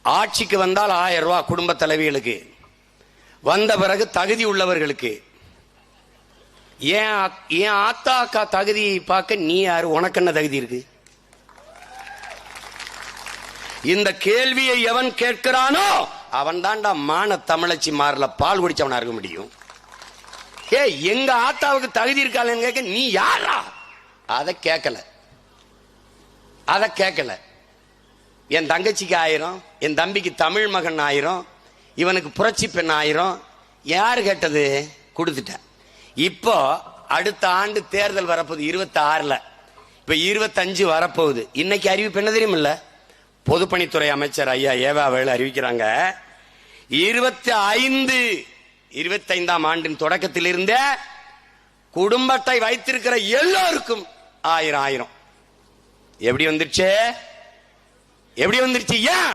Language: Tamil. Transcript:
ஆட்சிக்கு வந்தால் 1000 ரூபாய் குடும்ப தலைவிகளுக்கு, வந்த பிறகு தகுதி உள்ளவர்களுக்கு. ஏன் ஆத்தா அக்கா தகுதி பார்க்க நீ யாரு? உனக்கு என்ன தகுதி இருக்கு? இந்த கேள்வியை எவன் கேட்கிறானோ அவன் தான்டா மான தமிழச்சி மாறல பால் குடிச்சவனா இருக்க முடியும். எங்க ஆத்தாவுக்கு தகுதி இருக்காளன்னு கேட்க நீ யாரா? அதை கேட்கல. என் தங்கச்சிக்கு 1000, என் தம்பிக்கு தமிழ் மகன் 1000, இவனுக்கு புரட்சி பெண் 1000. யாரு கேட்டது? கொடுத்துட்டேன். இப்போ அடுத்த ஆண்டு தேர்தல் வரப்போகுது 26ல். இப்ப 25 வரப்போகுது. இன்னைக்கு அறிவிப்பு என்ன தெரியுமில்ல? பொதுப்பணித்துறை அமைச்சர் ஐயா ஏவாவேலு அறிவிக்கிறாங்க, 25ஆம் ஆண்டின் தொடக்கத்தில் இருந்தே குடும்ப அட்டை வைத்திருக்கிற எல்லோருக்கும் 1000. எப்படி வந்துருச்சு? ஏன்